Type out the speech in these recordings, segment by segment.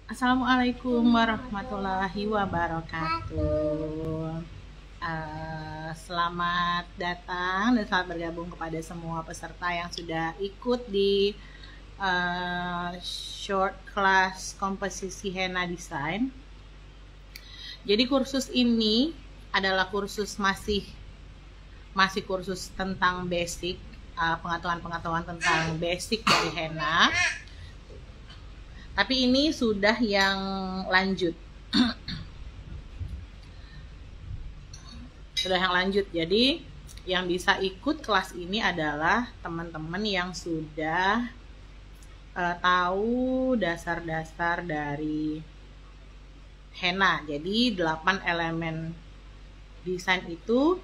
Assalamualaikum warahmatullahi wabarakatuh. Selamat datang dan selamat bergabung kepada semua peserta yang sudah ikut di short class komposisi henna design. Jadi kursus ini adalah kursus masih kursus tentang basic, pengetahuan tentang basic dari henna. Tapi ini sudah yang lanjut. Sudah yang lanjut. Jadi yang bisa ikut kelas ini adalah teman-teman yang sudah tahu dasar-dasar dari henna. Jadi 8 elemen desain itu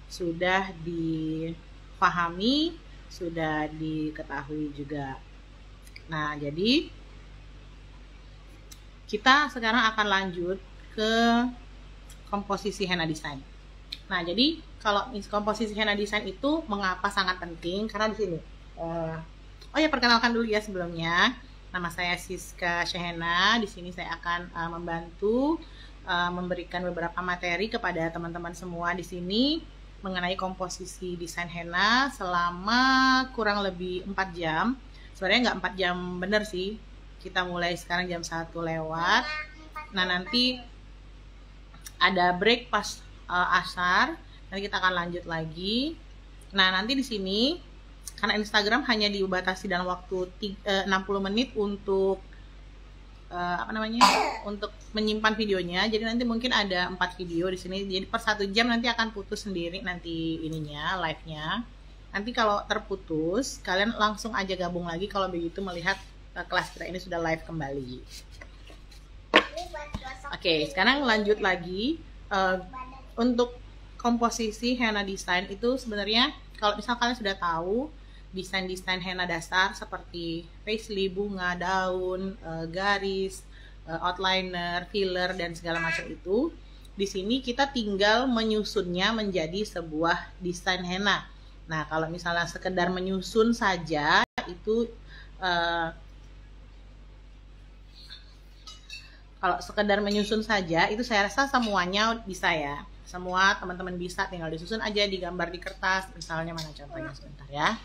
sudah dipahami, sudah diketahui juga. Nah, jadi kita sekarang akan lanjut ke komposisi henna design. Nah, jadi kalau komposisi henna design itu mengapa sangat penting? Karena di sini, oh ya, perkenalkan dulu ya sebelumnya. Nama saya Siska Syahena. Di sini saya akan membantu memberikan beberapa materi kepada teman-teman semua di sini mengenai komposisi desain henna selama kurang lebih 4 jam. Sebenarnya nggak 4 jam bener sih. Kita mulai sekarang jam 1 lewat. Nah, nanti ada break pas asar. Nanti kita akan lanjut lagi. Nah, nanti di sini karena Instagram hanya dibatasi dalam waktu 60 menit untuk untuk menyimpan videonya. Jadi nanti mungkin ada 4 video di sini. Jadi per 1 jam nanti akan putus sendiri nanti ininya, live-nya. Nanti kalau terputus, kalian langsung aja gabung lagi kalau begitu melihat kelas kita ini sudah live kembali. Oke, sekarang lanjut lagi. Untuk komposisi henna design itu sebenarnya kalau misal kalian sudah tahu desain-desain henna dasar seperti paisley, bunga, daun, garis, outliner, filler dan segala macam itu, di sini kita tinggal menyusunnya menjadi sebuah desain henna. Nah, kalau misalnya sekedar menyusun saja itu kalau sekedar menyusun saja itu saya rasa semuanya bisa ya. Semua teman-teman bisa, tinggal disusun aja, digambar di kertas. Misalnya mana contohnya, sebentar ya.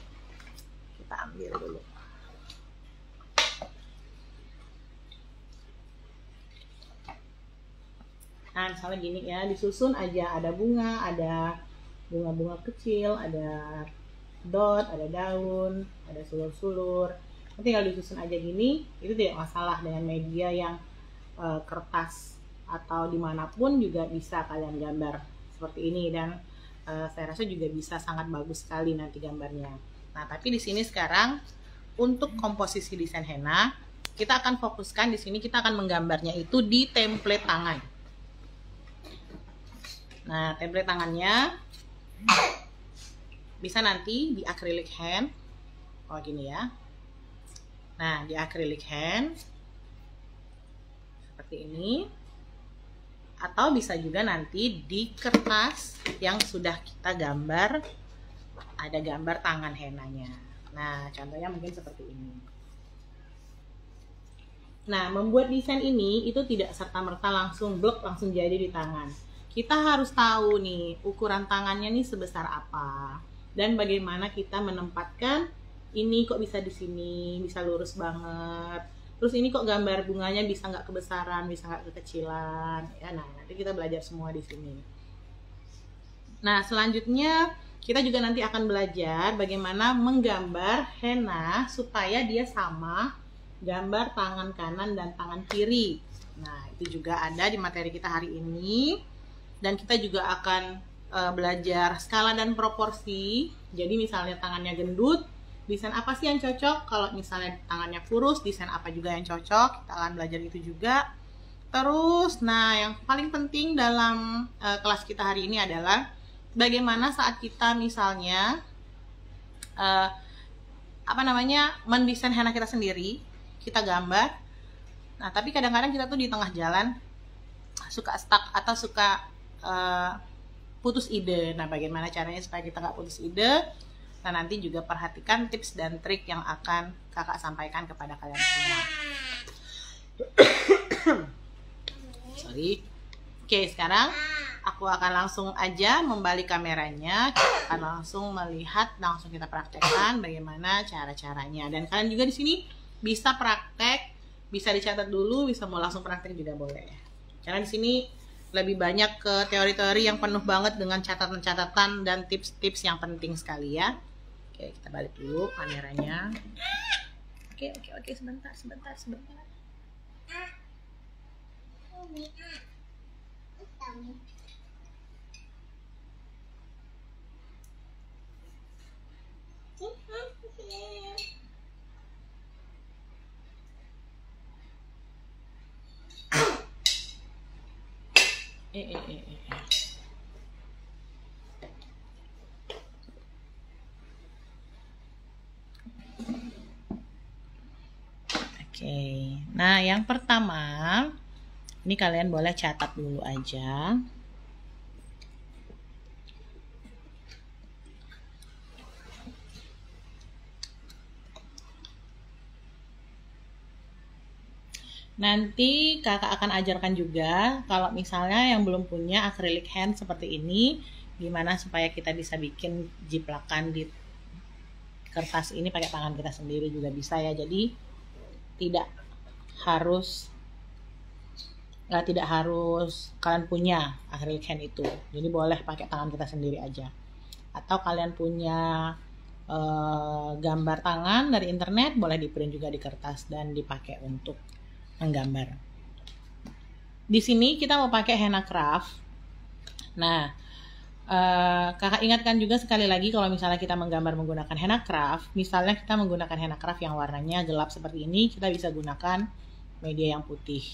Kita ambil dulu. Nah, misalnya gini ya, disusun aja, ada bunga, ada bunga-bunga kecil, ada dot, ada daun, ada sulur-sulur. Tinggal disusun aja gini, itu tidak masalah dengan media yang kertas atau dimanapun juga bisa kalian gambar seperti ini, dan saya rasa juga bisa sangat bagus sekali nanti gambarnya. Nah, tapi di sini sekarang untuk komposisi desain henna kita akan fokuskan di sini, kita akan menggambarnya itu di template tangan. Nah, template tangannya bisa nanti di acrylic hand, oh gini ya. Nah, di acrylic hand seperti ini, atau bisa juga nanti di kertas yang sudah kita gambar, ada gambar tangan hennanya. Nah, contohnya mungkin seperti ini. Nah, membuat desain ini itu tidak serta-merta langsung blok langsung jadi di tangan. Kita harus tahu nih ukuran tangannya nih sebesar apa, dan bagaimana kita menempatkan ini kok bisa di sini, bisa lurus banget. Terus ini kok gambar bunganya bisa nggak kebesaran, bisa nggak kekecilan. Ya, nah nanti kita belajar semua di sini. Nah, selanjutnya kita juga nanti akan belajar bagaimana menggambar henna supaya dia sama gambar tangan kanan dan tangan kiri. Nah, itu juga ada di materi kita hari ini. Dan kita juga akan belajar skala dan proporsi. Jadi misalnya tangannya gendut, desain apa sih yang cocok? Kalau misalnya tangannya kurus, desain apa juga yang cocok? Kita akan belajar itu juga. Terus, nah yang paling penting dalam kelas kita hari ini adalah bagaimana saat kita misalnya mendesain henna kita sendiri, kita gambar. Nah, tapi kadang-kadang kita tuh di tengah jalan suka stuck atau suka putus ide. Nah, bagaimana caranya supaya kita nggak putus ide? Nah, nanti juga perhatikan tips dan trik yang akan kakak sampaikan kepada kalian semua. balik. Oke, sekarang aku akan langsung aja membalik kameranya. Kita akan langsung melihat, langsung kita praktekkan bagaimana cara-caranya. Dan kalian juga di sini bisa praktek, bisa dicatat dulu, bisa mau langsung praktek juga boleh. Karena di sini lebih banyak ke teori-teori yang penuh banget dengan catatan-catatan dan tips-tips yang penting sekali ya. Oke, kita balik dulu kameranya. Oke, sebentar. Oke, nah yang pertama, ini kalian boleh catat dulu aja. Nanti kakak akan ajarkan juga kalau misalnya yang belum punya acrylic hand seperti ini, gimana supaya kita bisa bikin jiplakan di kertas ini pakai tangan kita sendiri juga bisa ya. Jadi tidak harus kalian punya acrylic hand itu. Jadi boleh pakai tangan kita sendiri aja. Atau kalian punya gambar tangan dari internet, boleh di print juga di kertas dan dipakai untuk menggambar. Di sini kita mau pakai henna craft. Nah, kakak ingatkan juga sekali lagi kalau misalnya kita menggambar menggunakan henna craft, misalnya kita menggunakan henna craft yang warnanya gelap seperti ini, kita bisa gunakan media yang putih.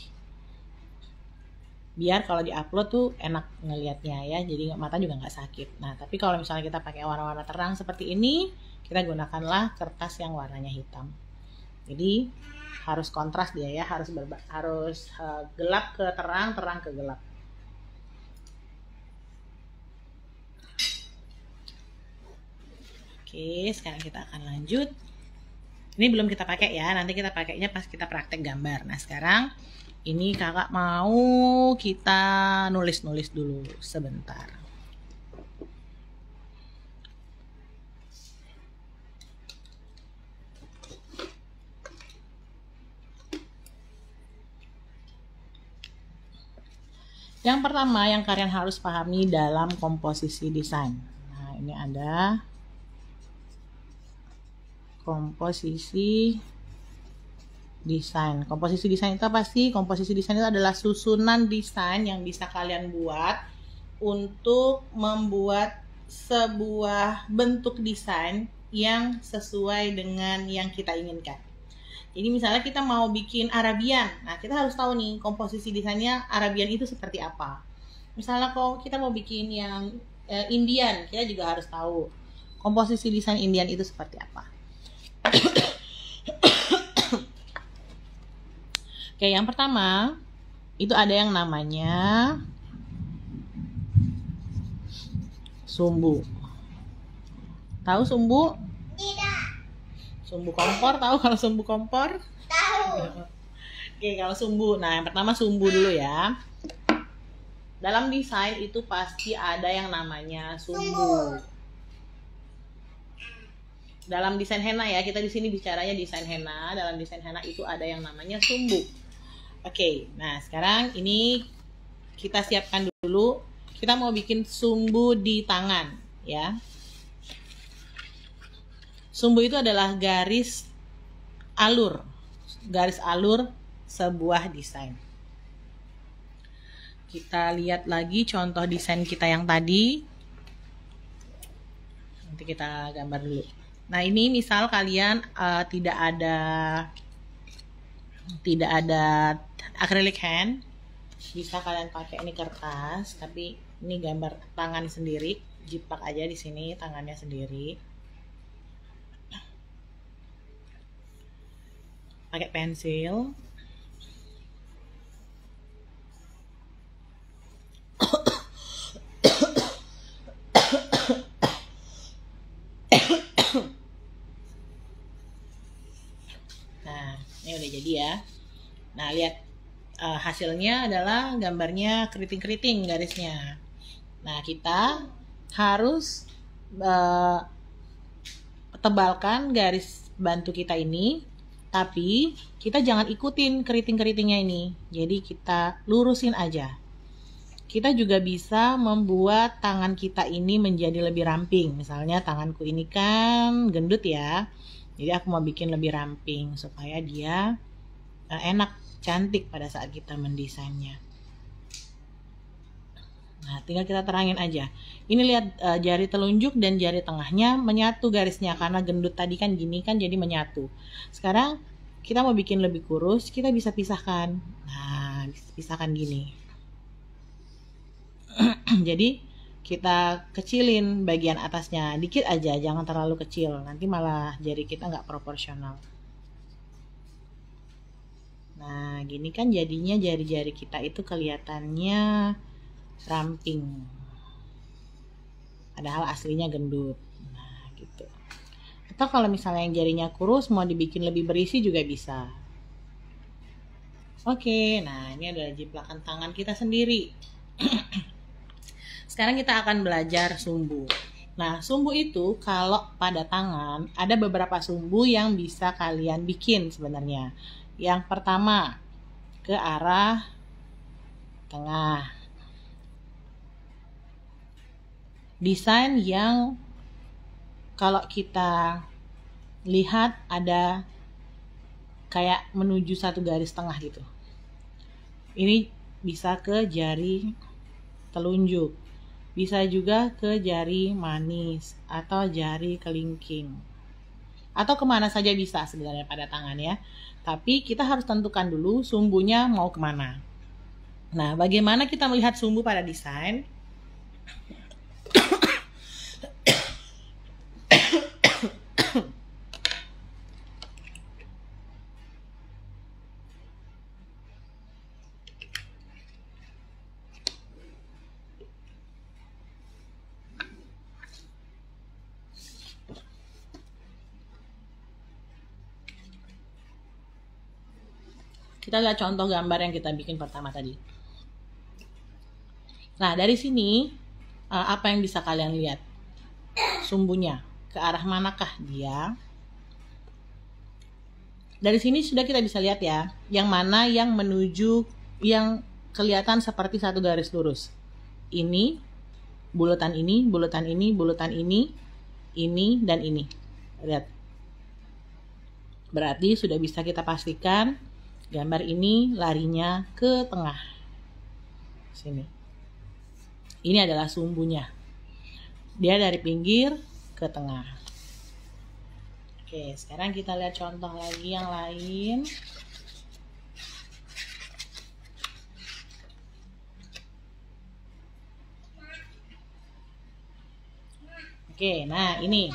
Biar kalau diupload tuh enak ngelihatnya ya, jadi mata juga nggak sakit. Nah, tapi kalau misalnya kita pakai warna-warna terang seperti ini, kita gunakanlah kertas yang warnanya hitam. Jadi harus kontras dia ya, harus gelap ke terang, terang ke gelap. Oke, sekarang kita akan lanjut. Ini belum kita pakai ya, nanti kita pakainya pas kita praktek gambar. Nah, sekarang ini kakak mau kita nulis-nulis dulu sebentar. Yang pertama yang kalian harus pahami dalam komposisi desain. Nah, ini ada komposisi desain. Komposisi desain itu apa sih? Komposisi desain itu adalah susunan desain yang bisa kalian buat untuk membuat sebuah bentuk desain yang sesuai dengan yang kita inginkan. Jadi misalnya kita mau bikin Arabian, nah kita harus tahu nih komposisi desainnya Arabian itu seperti apa. Misalnya kalau kita mau bikin yang Indian, kita juga harus tahu komposisi desain Indian itu seperti apa. Oke, yang pertama itu ada yang namanya sumbu. Tahu sumbu? Tidak. Sumbu kompor, tahu kalau sumbu kompor? Tahu. Oke, kalau sumbu. Nah, yang pertama sumbu dulu ya. Dalam desain itu pasti ada yang namanya sumbu. Dalam desain henna ya, kita di sini bicaranya desain henna. Dalam desain henna itu ada yang namanya sumbu. Oke, nah sekarang ini kita siapkan dulu. Kita mau bikin sumbu di tangan ya. Sumbu itu adalah garis alur sebuah desain. Kita lihat lagi contoh desain kita yang tadi. Nanti kita gambar dulu. Nah, ini misal kalian tidak ada acrylic hand, bisa kalian pakai ini kertas, tapi ini gambar tangan sendiri, jiplak aja di sini tangannya sendiri. Pakai pensil. Nah, ini udah jadi ya. Nah, lihat hasilnya adalah gambarnya keriting-keriting garisnya. Nah, kita harus tebalkan garis bantu kita ini, tapi kita jangan ikutin keriting-keritingnya ini. Jadi kita lurusin aja. Kita juga bisa membuat tangan kita ini menjadi lebih ramping. Misalnya tanganku ini kan gendut ya. Jadi aku mau bikin lebih ramping supaya dia enak, cantik pada saat kita mendesainnya. Nah, tinggal kita terangin aja. Ini lihat jari telunjuk dan jari tengahnya menyatu garisnya, karena gendut tadi kan gini kan, jadi menyatu. Sekarang kita mau bikin lebih kurus, kita bisa pisahkan. Nah, pisahkan gini. Jadi kita kecilin bagian atasnya dikit aja, jangan terlalu kecil, nanti malah jari kita nggak proporsional. Nah, gini kan jadinya jari-jari kita itu kelihatannya ramping, padahal aslinya gendut. Nah, gitu. Atau kalau misalnya yang jarinya kurus mau dibikin lebih berisi juga bisa. Oke, nah ini adalah jiplakan tangan kita sendiri. Sekarang kita akan belajar sumbu. Nah, sumbu itu kalau pada tangan ada beberapa sumbu yang bisa kalian bikin sebenarnya. Yang pertama, ke arah tengah. Desain yang kalau kita lihat ada kayak menuju satu garis tengah gitu. Ini bisa ke jari telunjuk. Bisa juga ke jari manis atau jari kelingking. Atau kemana saja bisa sebenarnya pada tangan ya. Tapi kita harus tentukan dulu sumbunya mau kemana. Nah, bagaimana kita melihat sumbu pada desain? Kita lihat contoh gambar yang kita bikin pertama tadi. Nah, dari sini apa yang bisa kalian lihat? Sumbunya, ke arah manakah dia? Dari sini sudah kita bisa lihat ya, yang mana yang menuju, yang kelihatan seperti satu garis lurus. Ini, bulatan ini, bulatan ini, bulatan ini, dan ini. Lihat. Berarti sudah bisa kita pastikan gambar ini larinya ke tengah. Sini. Ini adalah sumbunya. Dia dari pinggir ke tengah. Oke, sekarang kita lihat contoh lagi yang lain. Oke, nah ini.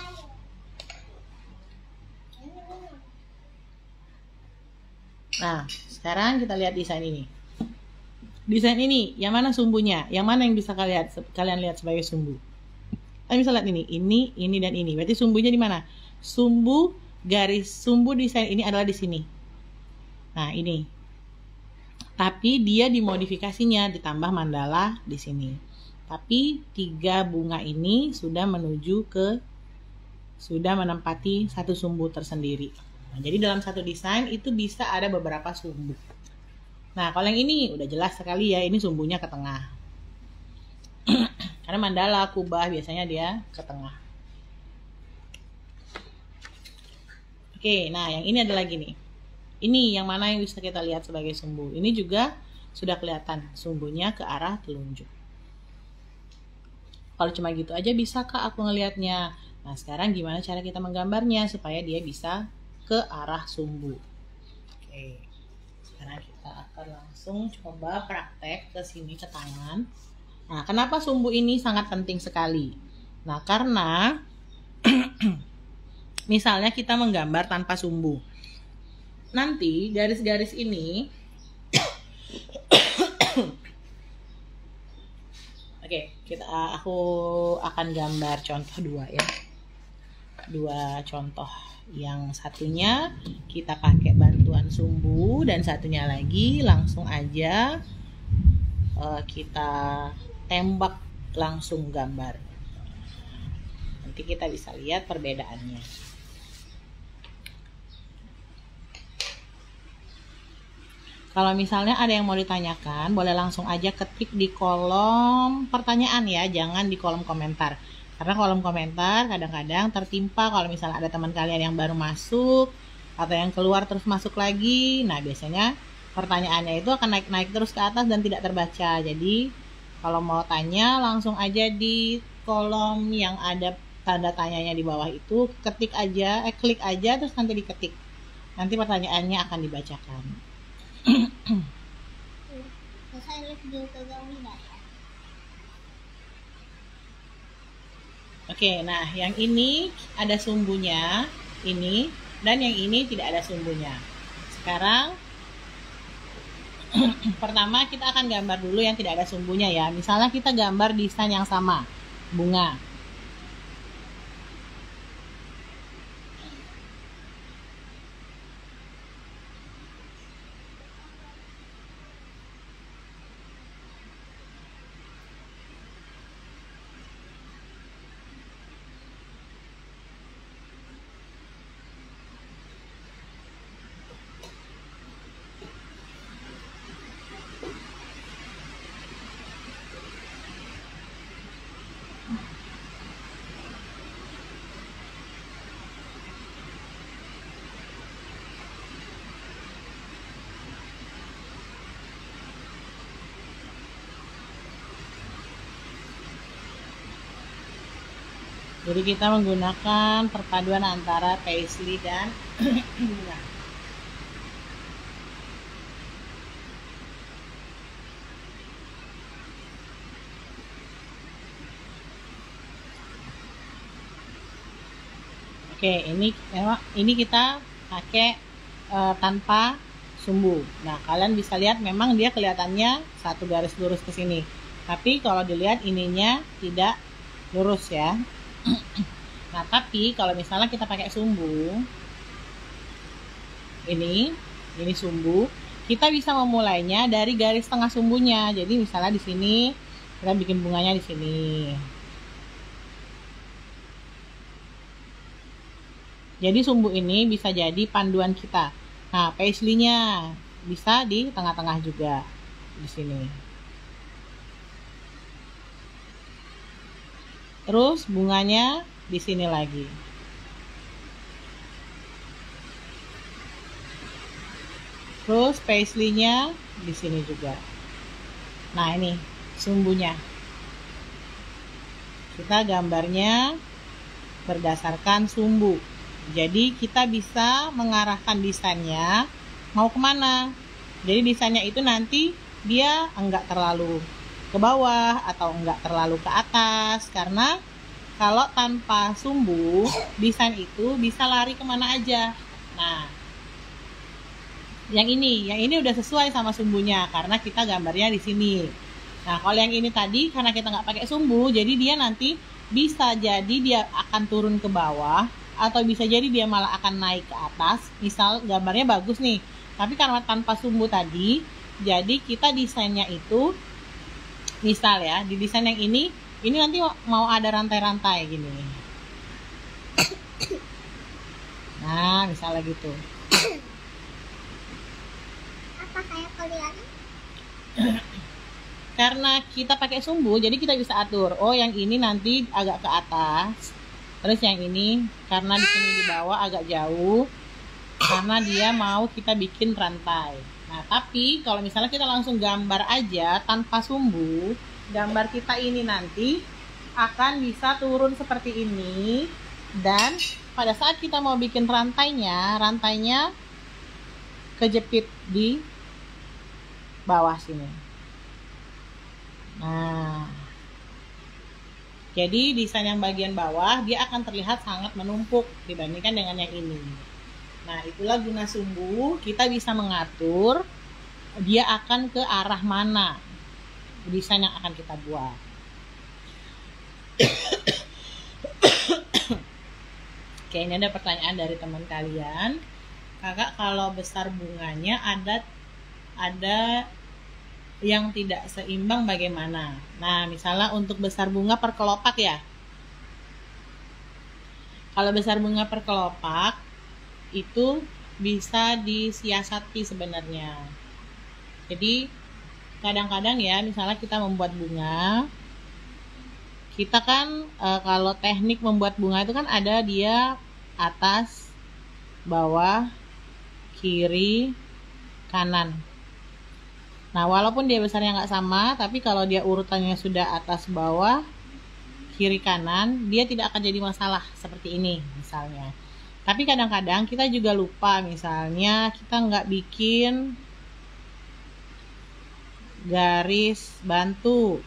Nah, sekarang kita lihat desain ini. Desain ini, yang mana sumbunya? Yang mana yang bisa kalian lihat sebagai sumbu? Kalian bisa lihat ini, dan ini. Berarti sumbunya di mana? Sumbu desain ini adalah di sini. Nah, ini. Tapi dia dimodifikasinya, ditambah mandala di sini. Tapi 3 bunga ini sudah menempati satu sumbu tersendiri. Nah, jadi dalam satu desain itu bisa ada beberapa sumbu. Nah, kalau yang ini udah jelas sekali ya, ini sumbunya ke tengah. Karena mandala, kubah biasanya dia ke tengah. Oke, nah yang ini ada lagi nih. Ini yang mana yang bisa kita lihat sebagai sumbu. Ini juga sudah kelihatan sumbunya ke arah telunjuk. Kalau cuma gitu aja bisa kak aku ngelihatnya. Nah, sekarang gimana cara kita menggambarnya supaya dia bisa ke arah sumbu. Oke. Sekarang kita akan langsung coba praktek ke sini ke tangan. Nah, kenapa sumbu ini sangat penting sekali? Nah, karena misalnya kita menggambar tanpa sumbu. Nanti garis-garis ini Oke, aku akan gambar contoh 2 ya. 2 contoh. Yang satunya kita pakai bantu bantuan sumbu, dan satunya lagi langsung aja kita tembak langsung gambar. Nanti kita bisa lihat perbedaannya. Kalau misalnya ada yang mau ditanyakan, boleh langsung aja ketik di kolom pertanyaan ya, jangan di kolom komentar. Karena kolom komentar kadang-kadang tertimpa kalau misalnya ada teman kalian yang baru masuk atau yang keluar terus masuk lagi. Nah, biasanya pertanyaannya itu akan naik-naik terus ke atas dan tidak terbaca. Jadi, kalau mau tanya langsung aja di kolom yang ada tanda tanyanya di bawah itu, ketik aja, klik aja terus nanti diketik. Nanti pertanyaannya akan dibacakan. Oke, nah yang ini ada sumbunya, ini, dan yang ini tidak ada sumbunya. Sekarang, pertama kita akan gambar dulu yang tidak ada sumbunya ya. Misalnya kita gambar desain yang sama, bunga. Jadi kita menggunakan perpaduan antara paisley dan bunga. Oke, ini kita pakai tanpa sumbu. Nah, kalian bisa lihat memang dia kelihatannya satu garis lurus ke sini. Tapi kalau dilihat ininya tidak lurus ya. Nah, tapi kalau misalnya kita pakai sumbu, ini sumbu, kita bisa memulainya dari garis tengah sumbunya. Jadi misalnya di sini kita bikin bunganya di sini. Jadi sumbu ini bisa jadi panduan kita. Nah, paisley-nya bisa di tengah-tengah juga di sini. Terus bunganya di sini lagi. Terus paisley-nya di sini juga. Nah, ini sumbunya. Kita gambarnya berdasarkan sumbu. Jadi kita bisa mengarahkan desainnya mau kemana. Jadi desainnya itu nanti dia enggak terlalu ke bawah atau enggak terlalu ke atas, karena kalau tanpa sumbu desain itu bisa lari kemana aja. Nah, yang ini udah sesuai sama sumbunya karena kita gambarnya di sini. Nah, kalau yang ini tadi karena kita nggak pakai sumbu, jadi dia nanti bisa jadi dia akan turun ke bawah atau bisa jadi dia malah akan naik ke atas. Misal gambarnya bagus nih, tapi karena tanpa sumbu tadi, jadi kita desainnya itu misal ya, di desain yang ini nanti mau ada rantai-rantai gini. Nah, misalnya gitu. Apa kayak kelihatan? Karena kita pakai sumbu, jadi kita bisa atur. Oh, yang ini nanti agak ke atas. Terus yang ini karena di sini di bawah agak jauh, karena dia mau kita bikin rantai. Nah, tapi kalau misalnya kita langsung gambar aja tanpa sumbu, gambar kita ini nanti akan bisa turun seperti ini. Dan pada saat kita mau bikin rantainya kejepit di bawah sini. Nah, jadi desain yang bagian bawah dia akan terlihat sangat menumpuk dibandingkan dengan yang ini. Nah, itulah guna sumbu, kita bisa mengatur dia akan ke arah mana desain yang akan kita buat. Oke, ini ada pertanyaan dari teman kalian. Kakak kalau besar bunganya ada yang tidak seimbang bagaimana? Nah, misalnya untuk besar bunga per kelopak ya. Kalau besar bunga per kelopak itu bisa disiasati sebenarnya. Jadi kadang-kadang ya, misalnya kita membuat bunga, kita kan kalau teknik membuat bunga itu kan ada dia atas, bawah, kiri, kanan. Nah, walaupun dia besarnya nggak sama, tapi kalau dia urutannya sudah atas, bawah, kiri, kanan, dia tidak akan jadi masalah seperti ini misalnya. Tapi kadang-kadang kita juga lupa, misalnya kita nggak bikin garis bantu.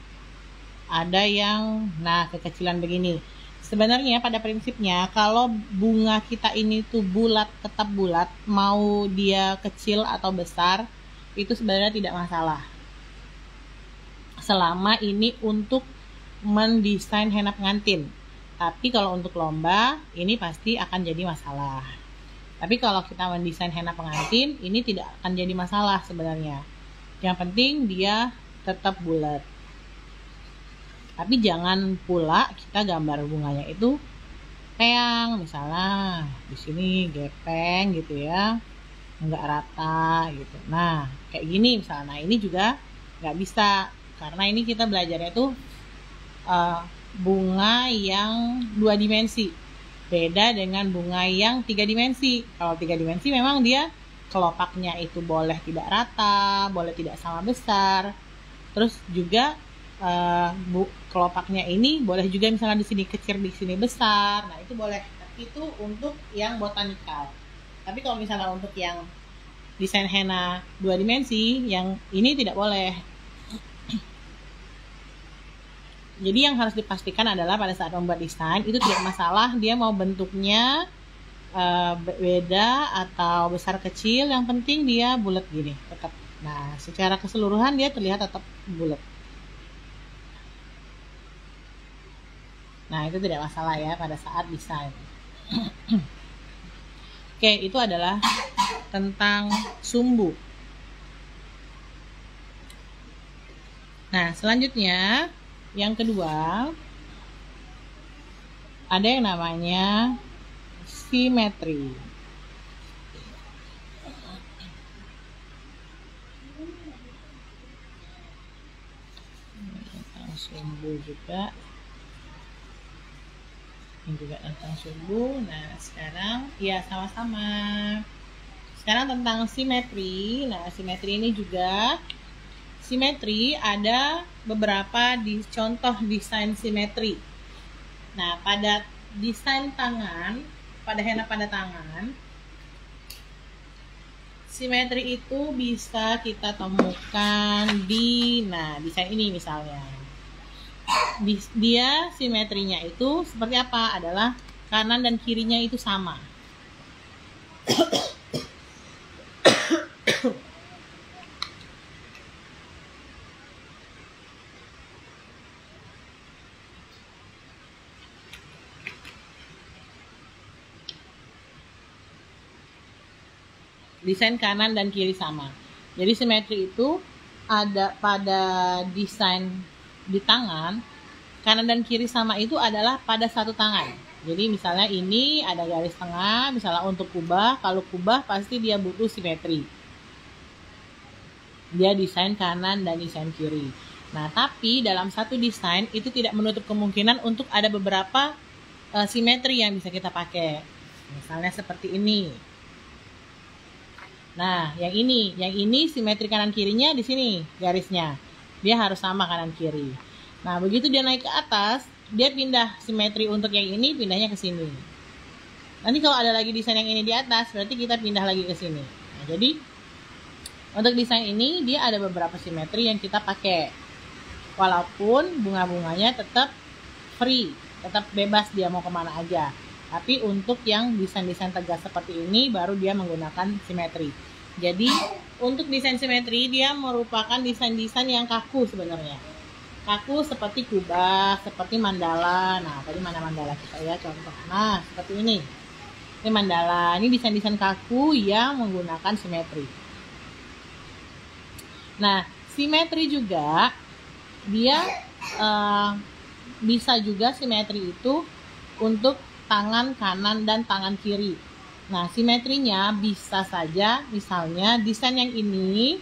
Ada yang, kekecilan begini. Sebenarnya pada prinsipnya kalau bunga kita ini tuh bulat, tetap bulat, mau dia kecil atau besar, itu sebenarnya tidak masalah. Selama ini untuk mendesain henna pengantin. Tapi kalau untuk lomba, ini pasti akan jadi masalah. Tapi kalau kita mendesain henna pengantin, ini tidak akan jadi masalah sebenarnya. Yang penting dia tetap bulat. Tapi jangan pula kita gambar bunganya itu peang, misalnya di sini gepeng gitu ya, nggak rata gitu. Nah, kayak gini misalnya. Nah, ini juga nggak bisa karena ini kita belajarnya tuh bunga yang 2 dimensi. Beda dengan bunga yang 3 dimensi. Kalau 3 dimensi memang dia kelopaknya itu boleh tidak rata, boleh tidak sama besar. Terus juga kelopaknya ini boleh juga misalnya di sini kecil, di sini besar. Nah, itu boleh. Itu untuk yang botanikal. Tapi kalau misalnya untuk yang desain henna 2 dimensi, yang ini tidak boleh. Jadi yang harus dipastikan adalah pada saat membuat desain itu tidak masalah dia mau bentuknya beda atau besar kecil, yang penting dia bulat gini tetap. Nah, secara keseluruhan dia terlihat tetap bulat. Nah, itu tidak masalah ya pada saat desain. Oke, itu adalah tentang sumbu. Nah, selanjutnya yang kedua ada yang namanya simetri. Tentang sumbu juga. Ini juga tentang sumbu. Nah, sekarang ya sama-sama. Sekarang tentang simetri. Nah, simetri ini juga simetri ada beberapa contoh desain simetri. Nah, pada desain tangan, pada henna pada tangan, simetri itu bisa kita temukan di, desain ini misalnya. Dia simetrinya itu seperti apa? Adalah kanan dan kirinya itu sama. Desain kanan dan kiri sama. Jadi simetri itu ada pada desain di tangan, kanan dan kiri sama itu adalah pada satu tangan. Jadi misalnya ini ada garis tengah, misalnya untuk kubah, kalau kubah pasti dia butuh simetri. Dia desain kanan dan desain kiri. Nah, tapi dalam satu desain itu tidak menutup kemungkinan untuk ada beberapa simetri yang bisa kita pakai. Misalnya seperti ini. Nah, yang ini simetri kanan kirinya di sini garisnya. Dia harus sama kanan kiri. Nah, begitu dia naik ke atas, dia pindah simetri untuk yang ini, pindahnya ke sini. Nanti kalau ada lagi desain yang ini di atas, berarti kita pindah lagi ke sini. Nah, jadi untuk desain ini dia ada beberapa simetri yang kita pakai. Walaupun bunga-bunganya tetap free, tetap bebas dia mau kemana aja. Tapi untuk yang desain-desain tegas seperti ini baru dia menggunakan simetri. Jadi untuk desain simetri dia merupakan desain-desain yang kaku sebenarnya. Kaku seperti kubah, seperti mandala. Nah, tadi mana mandala kita ya contoh. Nah, seperti ini. Ini mandala. Ini desain-desain kaku yang menggunakan simetri. Nah, simetri juga dia bisa juga simetri itu untuk tangan kanan dan tangan kiri. Nah, simetrinya bisa saja misalnya desain yang ini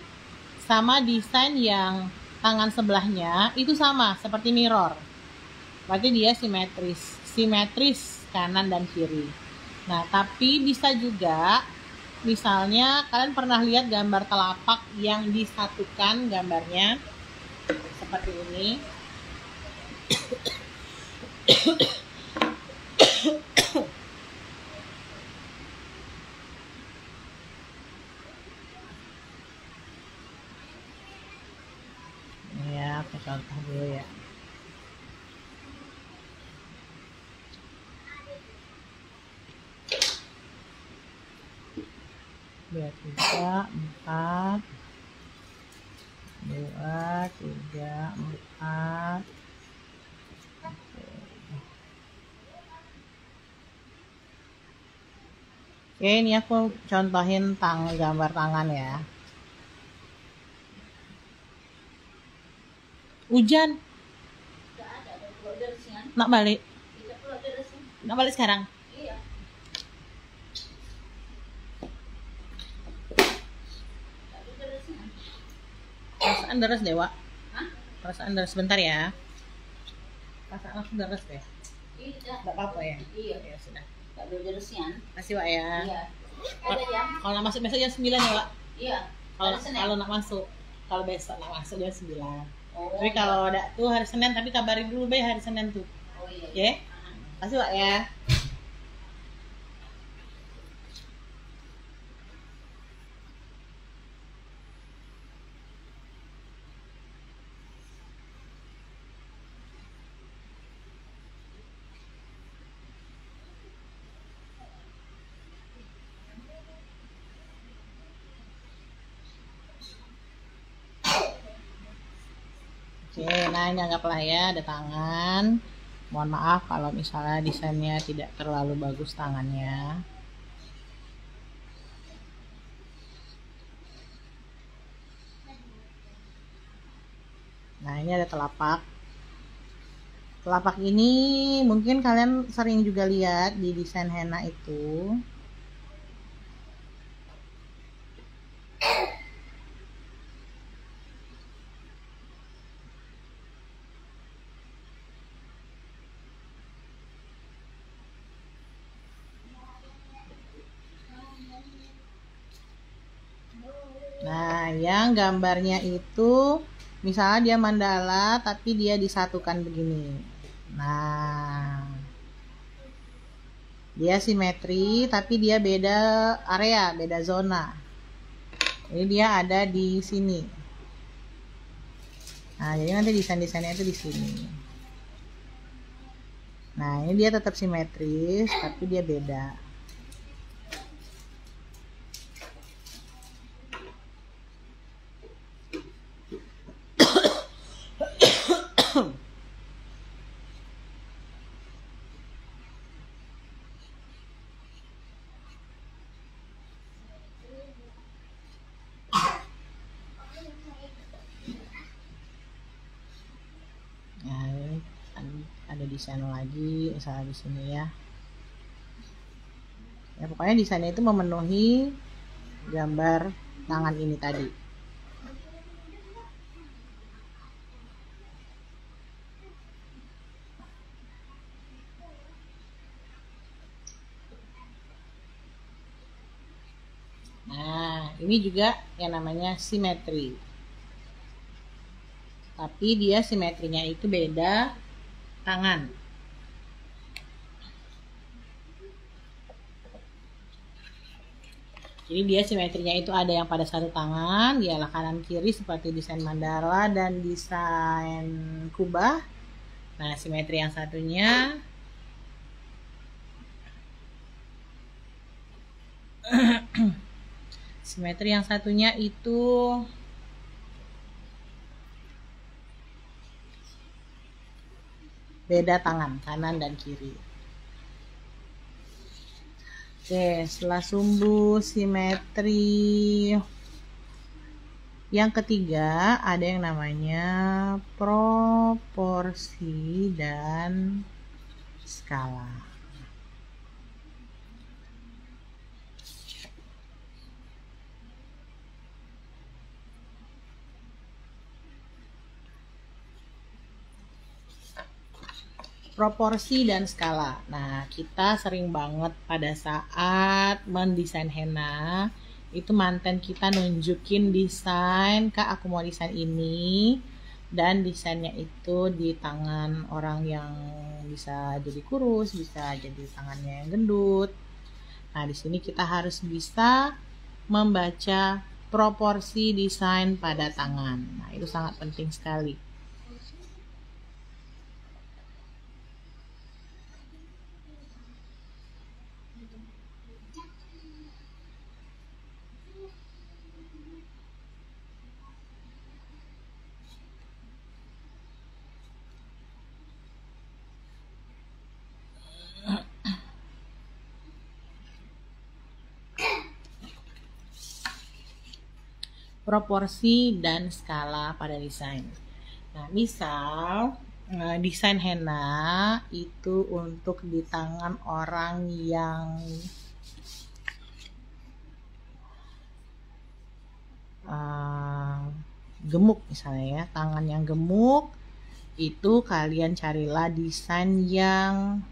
sama desain yang tangan sebelahnya itu sama seperti mirror. Berarti dia simetris kanan dan kiri. Nah, tapi bisa juga misalnya kalian pernah lihat gambar telapak yang disatukan gambarnya seperti ini. Ya, aku contoh dulu ya. Dua, tiga, empat. 2, 3, 4. Oke, ini aku contohin gambar tangan ya. Hujan. Nak balik. Nak balik sekarang. Perasaan deres deh, Wak. Perasaan deres sebentar ya. Perasaan aku deres deh. Enggak apa-apa ya? Iya. Ya sudah. Enggak boleh deresian. Kasih, Wak ya. Iya. Kalau nak masuk besok jam 9 ya, Wak. Iya. Kalau nak masuk. Kalau besok nak masuk jam 9. Oh, tapi kalau ada tuh hari Senin, tapi kabarin dulu be hari Senin tuh. Oh iya. Ya. Kasih, Wak ya. Oke, nah ini anggaplah ya ada tangan. Mohon maaf kalau misalnya desainnya tidak terlalu bagus tangannya. Nah, ini ada telapak. Telapak ini mungkin kalian sering juga lihat di desain henna itu. Nah, yang gambarnya itu misalnya dia mandala tapi dia disatukan begini. Nah, dia simetri tapi dia beda area, beda zona. Ini dia ada di sini. Nah, jadi nanti desain-desainnya itu di sini. Nah, ini dia tetap simetris tapi dia beda. Ada desain lagi misalnya di sini ya. Ya pokoknya desainnya itu memenuhi gambar tangan ini tadi. Nah, ini juga yang namanya simetri. Tapi dia simetrinya itu beda tangan. Jadi dia simetrinya itu ada yang pada satu tangan, dialah kanan kiri seperti desain mandala dan desain kubah. Nah, simetri yang satunya simetri yang satunya itu beda tangan kanan dan kiri. Oke, setelah sumbu simetri yang ketiga ada yang namanya proporsi dan skala. Proporsi dan skala. Nah, kita sering banget pada saat mendesain henna, itu manten kita nunjukin desain, Kak aku mau desain ini, dan desainnya itu di tangan orang yang bisa jadi kurus, bisa jadi tangannya yang gendut. Nah, di sini kita harus bisa membaca proporsi desain pada tangan. Nah, itu sangat penting sekali. Proporsi dan skala pada desain. Nah, misal desain henna itu untuk di tangan orang yang gemuk misalnya ya, tangan yang gemuk, itu kalian carilah desain yang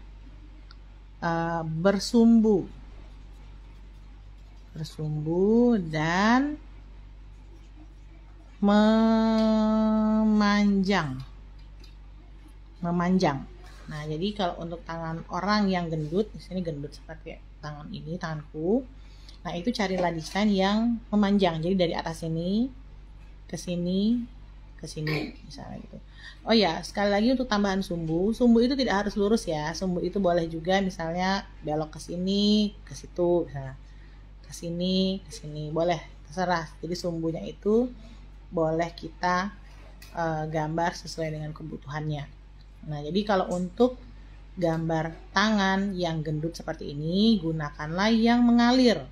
bersumbu dan memanjang. Nah, jadi kalau untuk tangan orang yang gendut, di sini gendut seperti tangan ini, tanganku. Nah, itu carilah desain yang memanjang. Jadi dari atas ini ke sini misalnya gitu. Oh ya, sekali lagi untuk tambahan sumbu itu tidak harus lurus ya. Sumbu itu boleh juga misalnya belok ke sini, ke situ, misalnya ke sini, boleh, terserah. Jadi sumbunya itu boleh kita gambar sesuai dengan kebutuhannya. Nah, jadi kalau untuk gambar tangan yang gendut seperti ini, gunakanlah yang mengalir.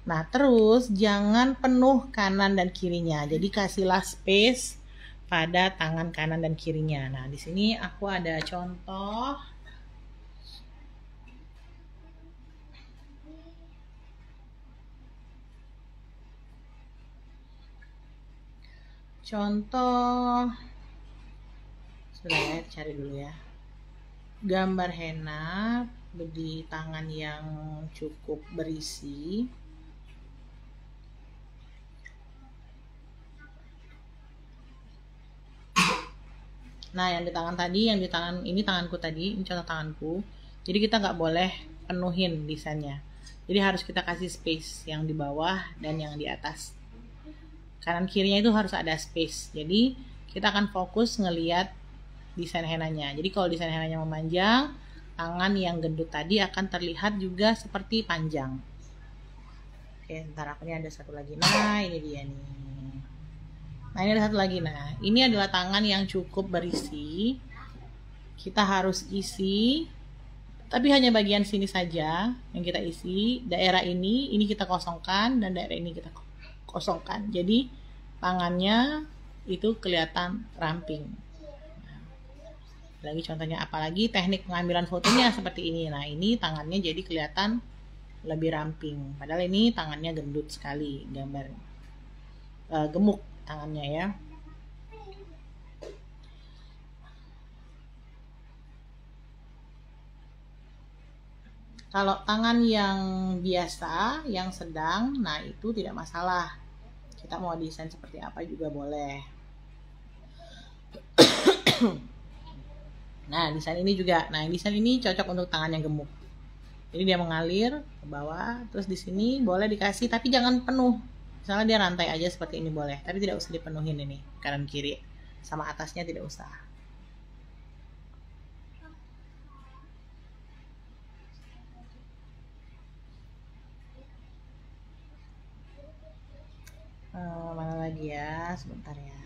Nah, terus jangan penuh kanan dan kirinya. Jadi kasihlah space pada tangan kanan dan kirinya. Nah, di sini aku ada contoh. Sudah ya, cari dulu ya. Gambar henna di tangan yang cukup berisi. Nah, yang di tangan tadi, yang di tangan ini tanganku tadi, ini contoh tanganku. Jadi kita nggak boleh penuhin desainnya. Jadi harus kita kasih space yang di bawah dan yang di atas. Kanan kirinya itu harus ada space. Jadi kita akan fokus ngeliat desain henanya. Jadi kalau desain henanya memanjang, tangan yang gendut tadi akan terlihat juga seperti panjang. Oke, ntar aku ini ada satu lagi. Nah, ini dia nih. Nah, ini ada satu lagi. Nah, ini adalah tangan yang cukup berisi. Kita harus isi, tapi hanya bagian sini saja yang kita isi. Daerah ini kita kosongkan, dan daerah ini kita kosongkan. Jadi tangannya itu kelihatan ramping. Nah, lagi contohnya, apalagi teknik pengambilan fotonya seperti ini. Nah, ini tangannya jadi kelihatan lebih ramping. Padahal ini tangannya gendut sekali, gambar gemuk tangannya ya. Kalau tangan yang biasa, yang sedang, nah itu tidak masalah. Kita mau desain seperti apa juga boleh. Nah, desain ini juga. Nah, desain ini cocok untuk tangan yang gemuk. Jadi dia mengalir ke bawah, terus di sini boleh dikasih, tapi jangan penuh. Misalnya dia rantai aja seperti ini boleh, tapi tidak usah dipenuhin ini, kanan kiri. Sama atasnya tidak usah. Mana lagi ya, sebentar ya.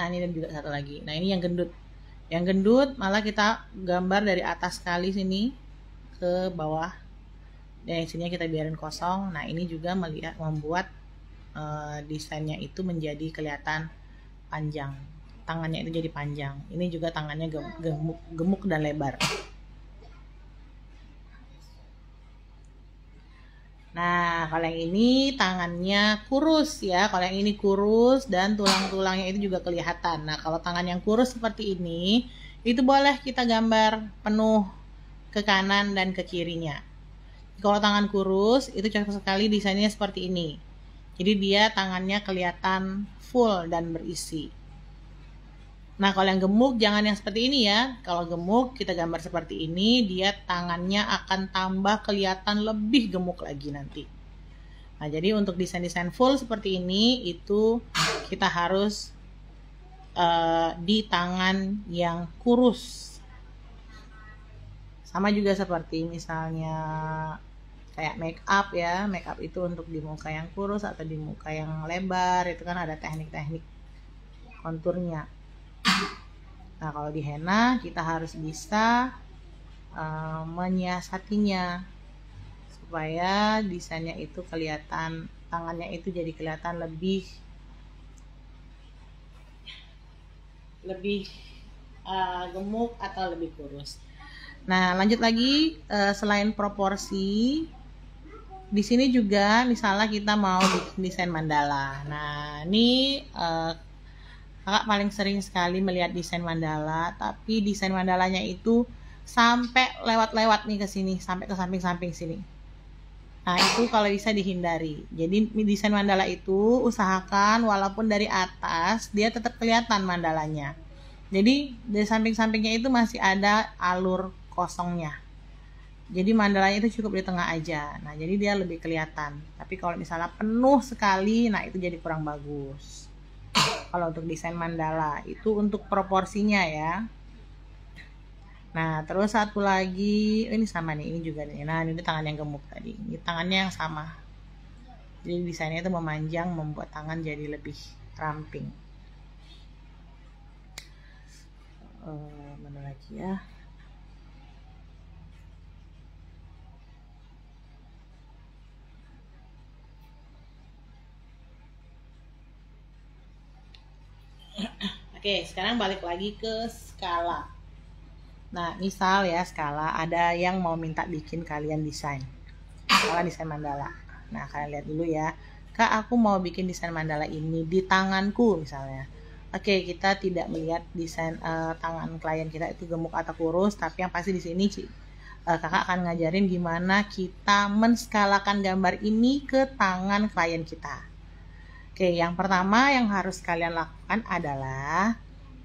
Nah ini dan juga satu lagi. Nah ini yang gendut. Yang gendut malah kita gambar dari atas kali sini ke bawah. Dan yang sini kita biarin kosong. Nah ini juga membuat desainnya itu menjadi kelihatan panjang. Tangannya itu jadi panjang. Ini juga tangannya gemuk dan lebar. Nah, kalau yang ini tangannya kurus ya. Kalau yang ini kurus dan tulang-tulangnya itu juga kelihatan. Nah, kalau tangan yang kurus seperti ini, itu boleh kita gambar penuh ke kanan dan ke kirinya. Kalau tangan kurus, itu cocok sekali desainnya seperti ini. Jadi dia tangannya kelihatan full dan berisi. Nah, kalau yang gemuk jangan yang seperti ini ya. Kalau gemuk kita gambar seperti ini, dia tangannya akan tambah kelihatan lebih gemuk lagi nanti. Nah, jadi untuk desain-desain full seperti ini itu kita harus di tangan yang kurus. Sama juga seperti misalnya kayak make up ya. Make up itu untuk di muka yang kurus atau di muka yang lebar, itu kan ada teknik-teknik konturnya. Nah, kalau di henna kita harus bisa menyiasatinya supaya desainnya itu kelihatan, tangannya itu jadi kelihatan lebih gemuk atau lebih kurus. Nah, lanjut lagi, selain proporsi, di sini juga misalnya kita mau bikin desain mandala. Nah, ini kakak paling sering sekali melihat desain mandala, tapi desain mandalanya itu sampai lewat-lewat nih ke sini, sampai ke samping-samping sini. Nah, itu kalau bisa dihindari. Jadi desain mandala itu usahakan walaupun dari atas dia tetap kelihatan mandalanya. Jadi dari samping-sampingnya itu masih ada alur kosongnya. Jadi mandalanya itu cukup di tengah aja. Nah, jadi dia lebih kelihatan. Tapi kalau misalnya penuh sekali, nah itu jadi kurang bagus. Kalau untuk desain mandala itu untuk proporsinya ya. Nah, terus satu lagi, ini sama nih, ini juga nih. Nah, ini tangan yang gemuk tadi. Ini tangannya yang sama. Jadi desainnya itu memanjang, membuat tangan jadi lebih ramping. Mana lagi ya? Oke, sekarang balik lagi ke skala. Nah, misal ya skala, ada yang mau minta bikin kalian desain. Skala desain mandala. Nah, kalian lihat dulu ya. Kak, aku mau bikin desain mandala ini di tanganku misalnya. Oke, kita tidak melihat desain tangan klien kita itu gemuk atau kurus, tapi yang pasti di sini kakak akan ngajarin gimana kita menskalakan gambar ini ke tangan klien kita. Oke, yang pertama yang harus kalian lakukan adalah,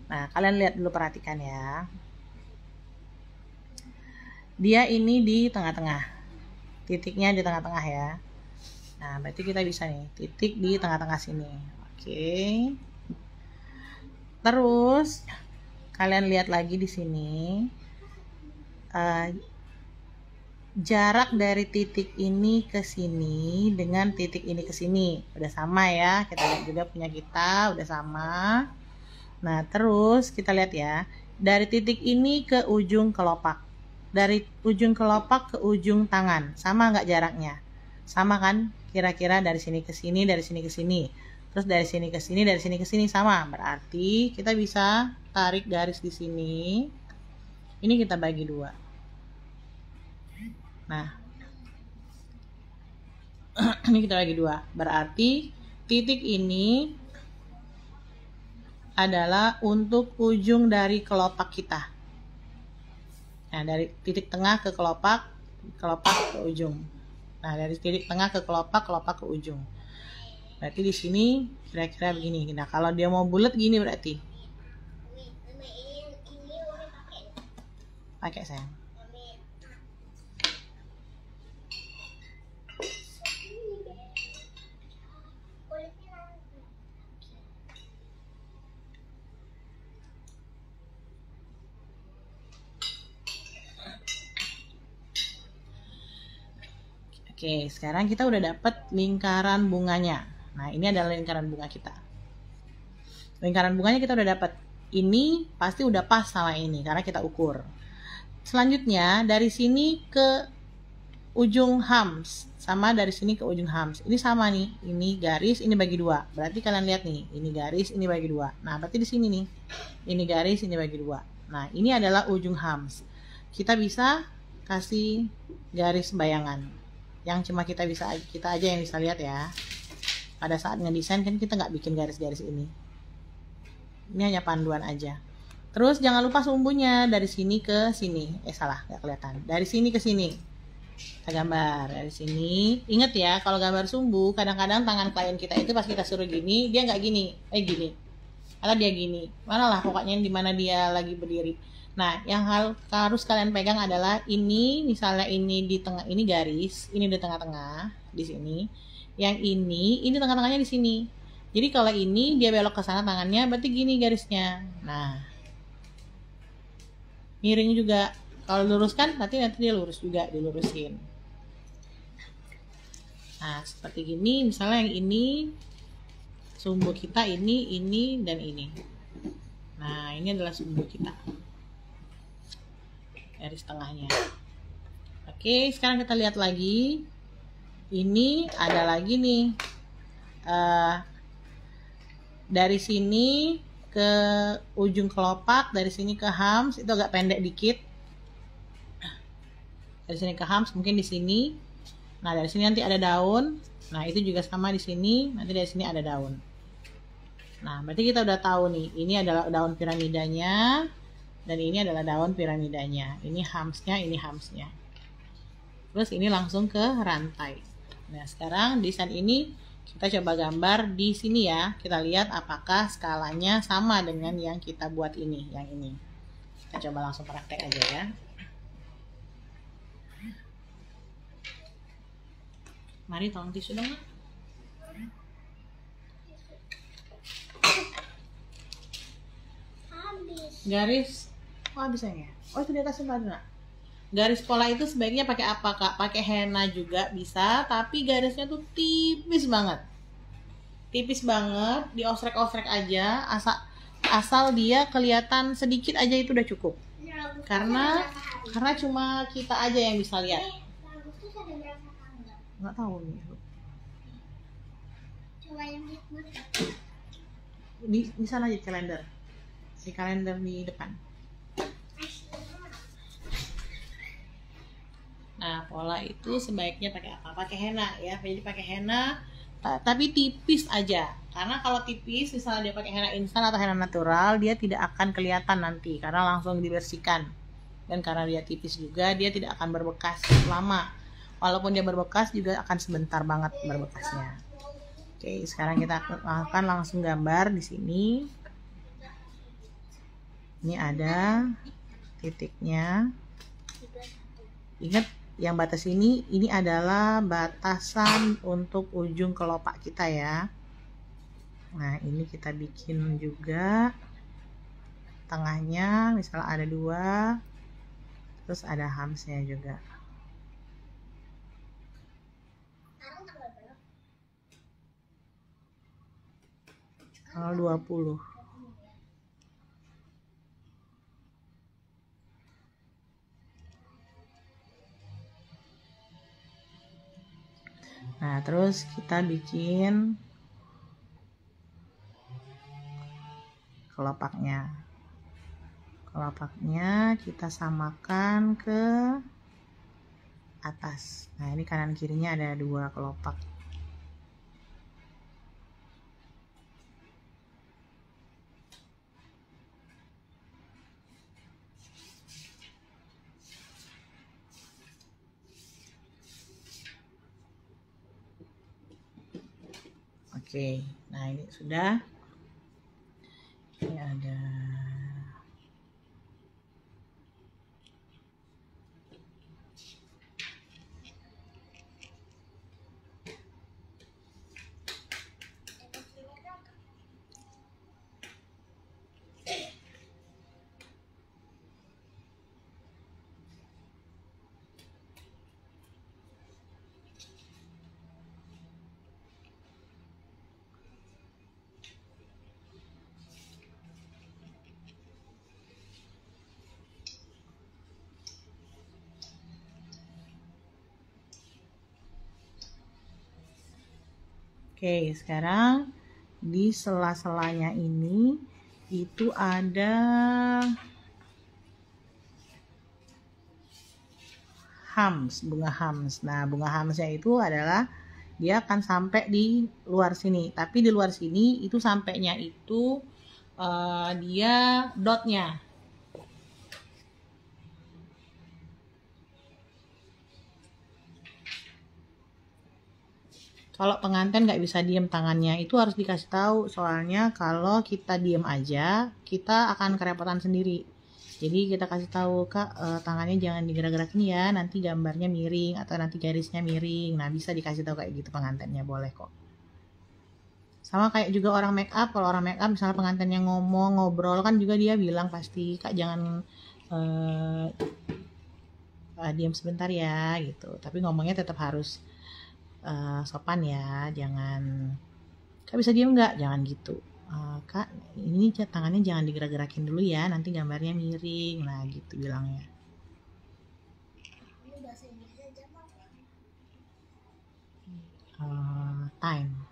nah kalian lihat dulu, perhatikan ya. Dia ini di tengah-tengah, titiknya di tengah-tengah ya. Nah, berarti kita bisa nih, titik di tengah-tengah sini. Oke. Terus kalian lihat lagi di sini, jarak dari titik ini ke sini dengan titik ini ke sini udah sama ya. Kita lihat juga punya kita udah sama. Nah, terus kita lihat ya, dari titik ini ke ujung kelopak, dari ujung kelopak ke ujung tangan, sama nggak jaraknya? Sama kan? Kira-kira dari sini ke sini, dari sini ke sini, terus dari sini ke sini, dari sini ke sini, sama. Berarti kita bisa tarik garis di sini. Ini kita bagi dua. Nah, ini kita bagi dua. Berarti titik ini adalah untuk ujung dari kelopak kita. Nah, dari titik tengah ke kelopak ke ujung. Nah, dari titik tengah ke kelopak ke ujung. Berarti di sini kira-kira begini. Nah, kalau dia mau bulat gini berarti. Pakai sayang. Oke, sekarang kita udah dapat lingkaran bunganya. Nah, ini adalah lingkaran bunga kita. Lingkaran bunganya kita udah dapat. Ini pasti udah pas sama ini karena kita ukur. Selanjutnya dari sini ke ujung hams sama dari sini ke ujung hams. Ini sama nih. Ini garis, ini bagi dua. Berarti kalian lihat nih, ini garis, ini bagi dua. Nah, berarti di sini nih. Ini garis, ini bagi dua. Nah, ini adalah ujung hams. Kita bisa kasih garis bayangan. Yang cuma kita aja yang bisa lihat ya. Pada saat ngedesain kan kita nggak bikin garis-garis ini. Ini hanya panduan aja. Terus jangan lupa sumbunya dari sini ke sini. Salah, nggak kelihatan. Dari sini ke sini. Kita gambar dari sini. Ingat ya, kalau gambar sumbu, kadang-kadang tangan klien kita itu pas kita suruh gini, dia nggak gini, gini. Atau dia gini. Mana lah pokoknya di mana dia lagi berdiri. Nah, yang harus kalian pegang adalah ini, misalnya ini di tengah, ini garis, ini di tengah-tengah di sini. Yang ini tengah-tengahnya di sini. Jadi kalau ini dia belok ke sana tangannya, berarti gini garisnya. Nah, miring juga. Kalau luruskan, nanti dia lurus juga, dilurusin. Nah, seperti gini. Misalnya yang ini, sumbu kita ini, dan ini. Nah, ini adalah sumbu kita. Garis tengahnya. Oke, sekarang kita lihat lagi. Ini ada lagi nih. Dari sini ke ujung kelopak, dari sini ke hams itu agak pendek dikit. Dari sini ke hams mungkin di sini. Nah, dari sini nanti ada daun. Nah, itu juga sama di sini. Nanti dari sini ada daun. Nah, berarti kita udah tahu nih, ini adalah daun piramidanya dan ini adalah daun piramidanya. Ini hamsnya, ini hamsnya. Terus ini langsung ke rantai. Nah, sekarang desain ini kita coba gambar di sini ya. Kita lihat apakah skalanya sama dengan yang kita buat ini, yang ini. Kita coba langsung praktek aja ya. Mari tolong tisu dong. Garis, habis ya? Oh, itu di atas ada. Garis pola itu sebaiknya pakai apa, Kak? Pakai henna juga bisa, tapi garisnya tuh tipis banget. Tipis banget, diosrek-osrek aja, asal dia kelihatan sedikit aja itu udah cukup. Karena cuma kita aja yang bisa lihat. Nggak tahu nih. Di sana aja kalender. Di kalender di depan. Nah, pola itu sebaiknya pakai apa? Pakai henna ya. Jadi pakai henna tapi tipis aja. Karena kalau tipis, misalnya dia pakai henna instan atau henna natural, dia tidak akan kelihatan nanti karena langsung dibersihkan. Dan karena dia tipis juga, dia tidak akan berbekas lama. Walaupun dia berbekas juga akan sebentar banget berbekasnya. Oke, sekarang kita akan langsung gambar di sini. Ini ada titiknya. Ingat, yang batas ini adalah batasan untuk ujung kelopak kita ya. Nah, ini kita bikin juga tengahnya, misalnya ada 2, terus ada hamsnya juga. Tanggal 20. Nah, terus kita bikin kelopaknya. Kelopaknya kita samakan ke atas. Nah, ini kanan kirinya ada 2 kelopak. Oke, nah ini sudah. Ini ada Oke, sekarang di sela-selanya ini itu ada hams, bunga hams. Nah, bunga hamsnya itu adalah dia akan sampai di luar sini. Tapi di luar sini itu sampainya itu dia dotnya. Kalau pengantin nggak bisa diem tangannya, itu harus dikasih tahu. Soalnya kalau kita diem aja, kita akan kerepotan sendiri. Jadi kita kasih tahu, Kak, tangannya jangan digerak-gerakin ya, nanti gambarnya miring atau nanti garisnya miring. Nah, bisa dikasih tahu kayak gitu pengantinnya, boleh kok. Sama kayak juga orang make up, kalau orang make up misalnya pengantinnya ngomong, ngobrol kan juga dia bilang pasti, Kak jangan diam sebentar ya gitu. Tapi ngomongnya tetap harus sopan ya, jangan Kak bisa diam nggak, jangan gitu. Kak ini tangannya jangan digerak-gerakin dulu ya, nanti gambarnya miring. Nah gitu bilangnya. Ini bahasa Inggrisnya jam apa? Time.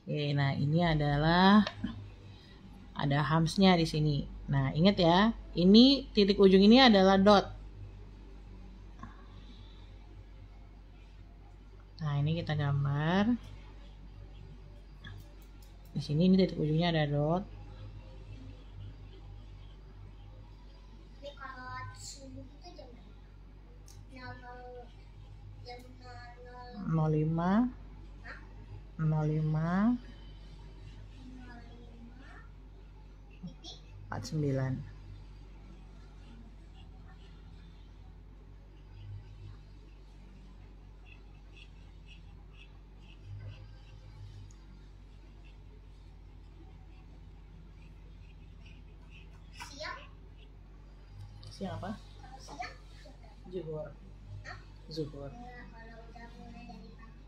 Oke, nah ini adalah ada hamsnya di sini. Nah, ingat ya, ini titik ujung ini adalah dot. Nah, ini kita gambar. Di sini ini titik ujungnya ada dot. Ini kalau subuh itu jam berapa? 05 49. Siang apa? Siang? Zuhur. Zuhur. Enggak, kalau udah mulai dari pagi.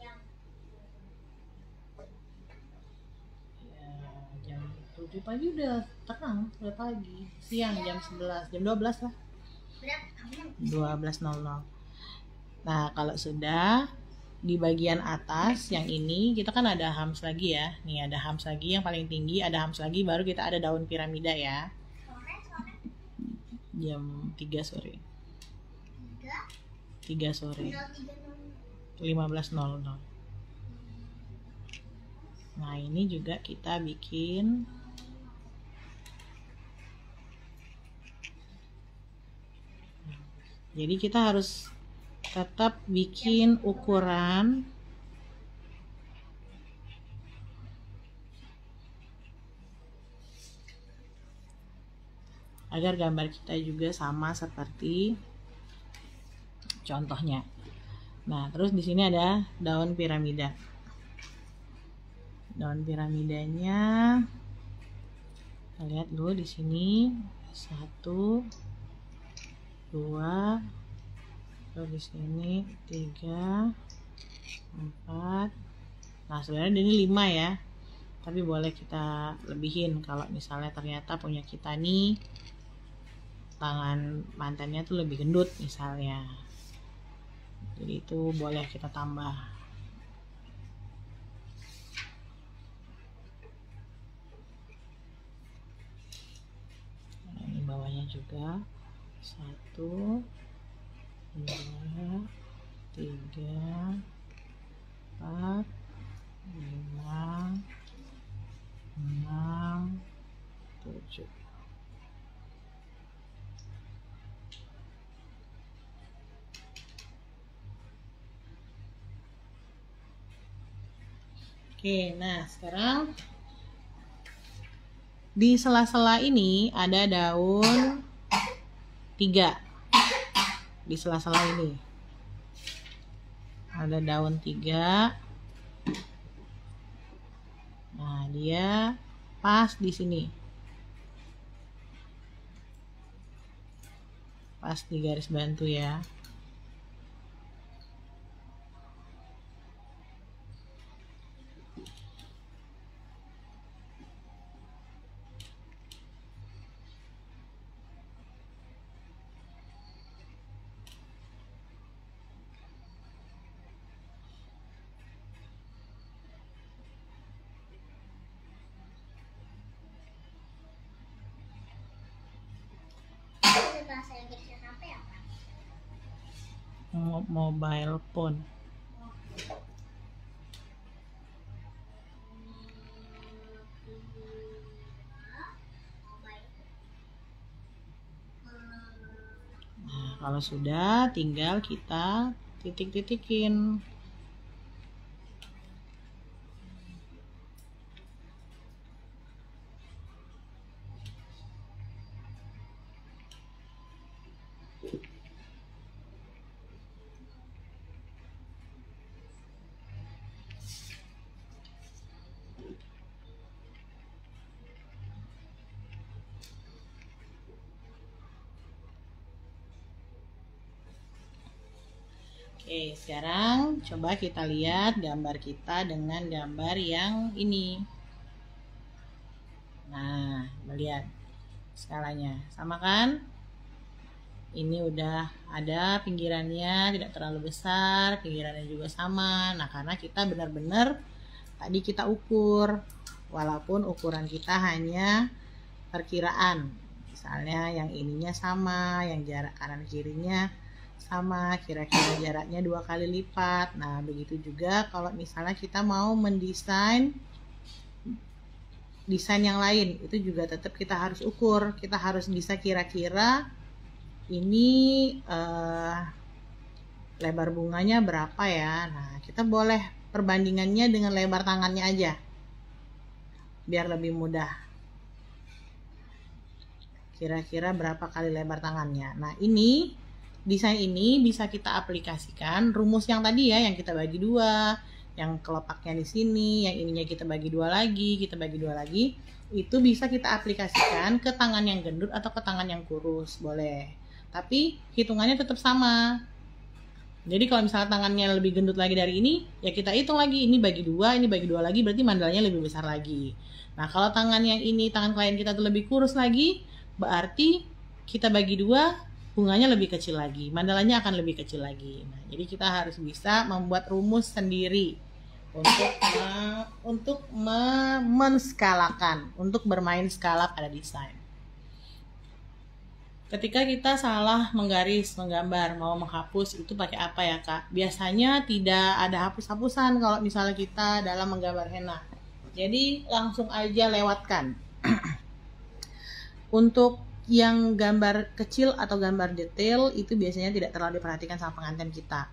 Siang. Ya, jam 7 pagi udah terang, udah pagi. Siang jam 11, jam 12 lah. Berapa? 12.00. Nah, kalau sudah di bagian atas yang ini kita kan ada hams lagi ya. Nih ada hams lagi yang paling tinggi, ada hams lagi baru kita ada daun piramida ya. Sore? Jam 3 sore. 3? 3 sore. 03.00. 15.00. Nah, ini juga kita bikin jadi kita harus tetap bikin ukuran agar gambar kita juga sama seperti contohnya. Nah, terus di sini ada daun piramida. Daun piramidanya kita lihat dulu di sini 1 2, terus di sini 3 4. Nah, sebenarnya ini 5 ya. Tapi boleh kita lebihin kalau misalnya ternyata punya kita nih tangan mantannya tuh lebih gendut misalnya. Jadi itu boleh kita tambah. Nah, ini bawahnya juga 1 2 3 4 5 6 7. Oke, nah sekarang di sela-sela ini ada daun 3. Di sela-sela ini ada daun 3. Nah, dia pas di sini. Pas di garis bantu ya. Mobile phone. Nah, kalau sudah tinggal kita titik-titikin. Oke, sekarang coba kita lihat gambar kita dengan gambar yang ini. Nah, melihat skalanya sama kan? Ini udah ada pinggirannya, tidak terlalu besar, pinggirannya juga sama. Nah, karena kita benar-benar tadi kita ukur, walaupun ukuran kita hanya perkiraan. Misalnya yang ininya sama, yang jarak kanan kirinya sama, kira-kira jaraknya 2 kali lipat. Nah, begitu juga kalau misalnya kita mau mendesain desain yang lain, itu juga tetap kita harus ukur. Kita harus bisa kira-kira ini lebar bunganya berapa ya. Nah, kita boleh perbandingannya dengan lebar tangannya aja, biar lebih mudah. Kira-kira berapa kali lebar tangannya. Nah, ini desain ini bisa kita aplikasikan rumus yang tadi ya, yang kita bagi dua, yang kelopaknya di sini, yang ininya kita bagi dua lagi, itu bisa kita aplikasikan ke tangan yang gendut atau ke tangan yang kurus, boleh. Tapi hitungannya tetap sama. Jadi kalau misalnya tangannya lebih gendut lagi dari ini, ya kita hitung lagi, ini bagi dua lagi, berarti mandalanya lebih besar lagi. Nah, kalau tangan yang ini, tangan klien kita tuh lebih kurus lagi, berarti kita bagi dua, bunganya lebih kecil lagi, mandalanya akan lebih kecil lagi. Nah, jadi kita harus bisa membuat rumus sendiri untuk menskalakan, untuk bermain skala pada desain. Ketika kita salah menggaris, menggambar, mau menghapus, itu pakai apa ya Kak? Biasanya tidak ada hapus-hapusan kalau misalnya kita dalam menggambar henna. Jadi langsung aja lewatkan. Untuk yang gambar kecil atau gambar detail itu biasanya tidak terlalu diperhatikan sama pengantin kita.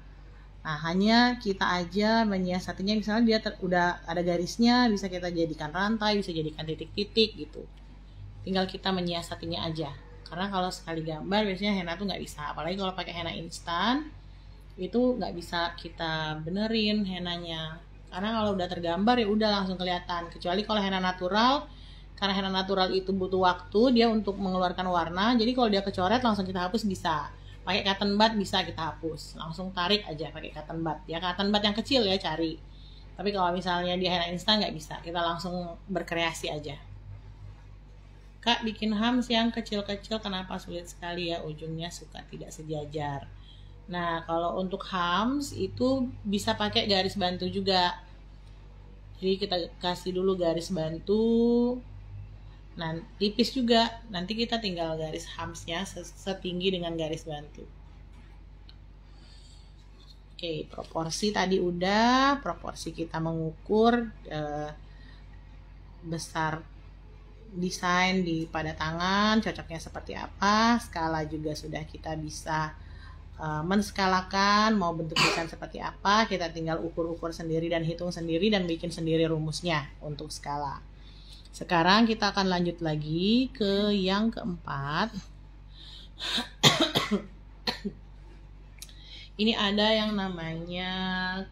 Nah, hanya kita aja menyiasatinya, misalnya dia udah ada garisnya, bisa kita jadikan rantai, bisa jadikan titik-titik gitu. Tinggal kita menyiasatinya aja. Karena kalau sekali gambar biasanya henna tuh nggak bisa, apalagi kalau pakai henna instan itu nggak bisa kita benerin hennanya. Karena kalau udah tergambar ya udah langsung kelihatan. Kecuali kalau henna natural, karena henna natural itu butuh waktu dia untuk mengeluarkan warna, jadi kalau dia kecoret langsung kita hapus bisa. Pakai cotton bud bisa kita hapus, langsung tarik aja pakai cotton bud. Ya cotton bud yang kecil ya cari. Tapi kalau misalnya dia henna instan nggak bisa, kita langsung berkreasi aja. Kak, bikin hams yang kecil-kecil kenapa sulit sekali ya, ujungnya suka tidak sejajar. Nah, kalau untuk hams itu bisa pakai garis bantu juga. Jadi kita kasih dulu garis bantu. Nah, tipis juga, nanti kita tinggal garis hamsnya setinggi dengan garis bantu. Oke, proporsi tadi udah, proporsi kita mengukur besar desain pada tangan, cocoknya seperti apa, skala juga sudah kita bisa menskalakan, mau bentuk desain seperti apa, kita tinggal ukur-ukur sendiri dan hitung sendiri dan bikin sendiri rumusnya untuk skala. Sekarang kita akan lanjut lagi ke yang keempat. Ini ada yang namanya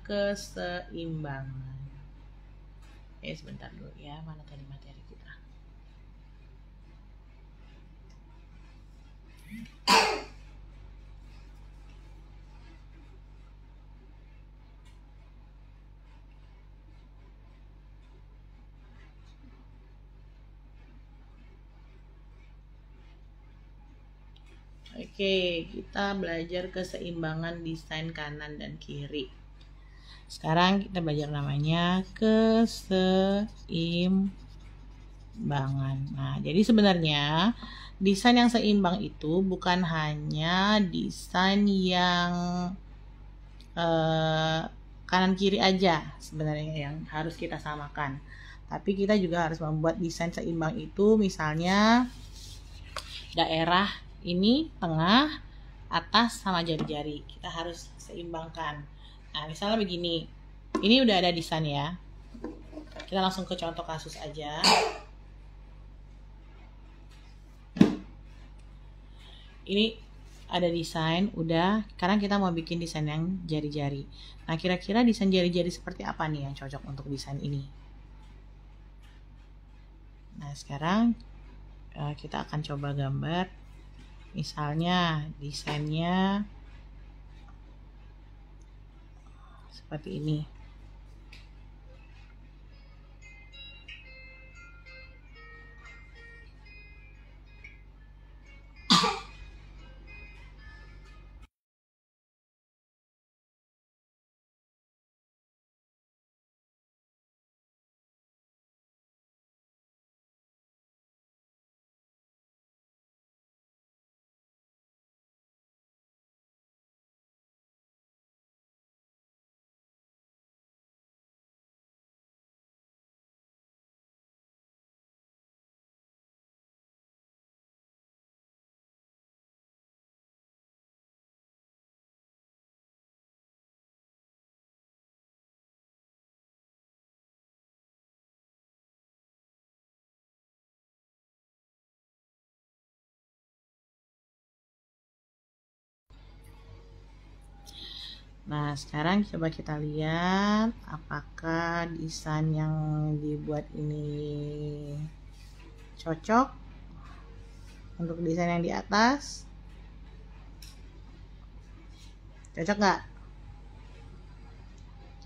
keseimbangan. Sebentar dulu ya, mana tadi materi kita. Oke, kita belajar keseimbangan desain kanan dan kiri. Sekarang kita belajar namanya keseimbangan. Nah, jadi sebenarnya desain yang seimbang itu bukan hanya desain yang kanan kiri aja sebenarnya yang harus kita samakan. Tapi kita juga harus membuat desain seimbang itu, misalnya daerah ini tengah, atas sama jari-jari. Kita harus seimbangkan. Nah, misalnya begini. Ini udah ada desain ya. Kita langsung ke contoh kasus aja. Ini ada desain, udah. Sekarang kita mau bikin desain yang jari-jari. Nah, kira-kira desain jari-jari seperti apa nih yang cocok untuk desain ini? Nah, sekarang kita akan coba gambar. Misalnya desainnya seperti ini. Nah, sekarang coba kita lihat apakah desain yang dibuat ini cocok untuk desain yang di atas. Cocok nggak?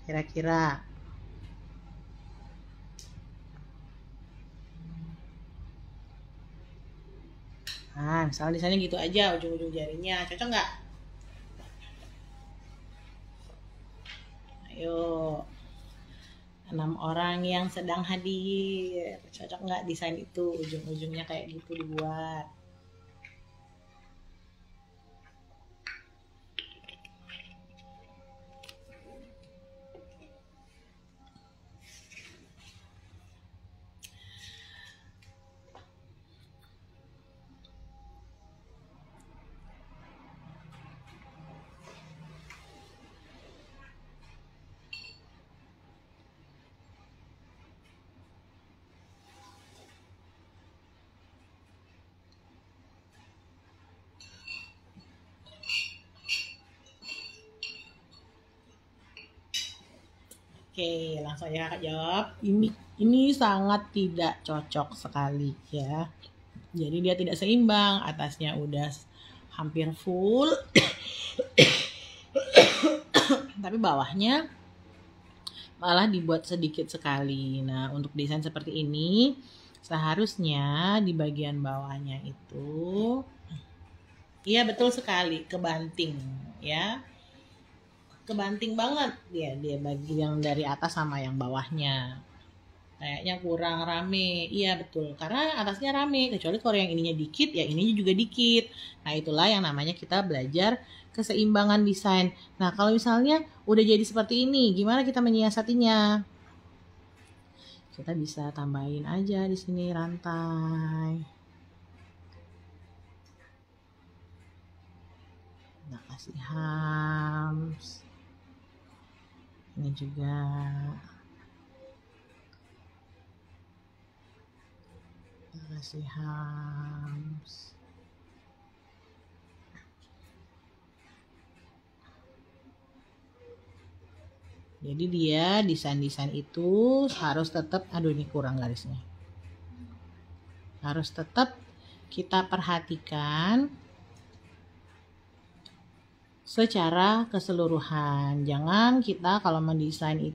Kira-kira. Nah, misalnya desainnya gitu aja, ujung-ujung jarinya. Cocok nggak? Ayo, 6 orang yang sedang hadir, cocok nggak desain itu, ujung-ujungnya kayak gitu dibuat? Oke, langsung aja Kakak jawab. Ini sangat tidak cocok sekali ya. Jadi dia tidak seimbang, atasnya udah hampir full. Tapi bawahnya malah dibuat sedikit sekali. Nah, untuk desain seperti ini seharusnya di bagian bawahnya itu, iya betul sekali, kebanting ya. Kebanting banget dia bagi yang dari atas sama yang bawahnya, kayaknya kurang rame. Iya betul, karena atasnya rame, kecuali kalau yang ininya dikit ya ininya juga dikit. Nah, itulah yang namanya kita belajar keseimbangan desain. Nah, kalau misalnya udah jadi seperti ini, gimana kita menyiasatinya? Kita bisa tambahin aja di sini rantai. Kita kasih hams. Ini juga. Kita kasih hams. Jadi dia desain-desain itu harus tetap, aduh ini kurang garisnya. Harus tetap kita perhatikan secara keseluruhan. Jangan kita kalau mendesain itu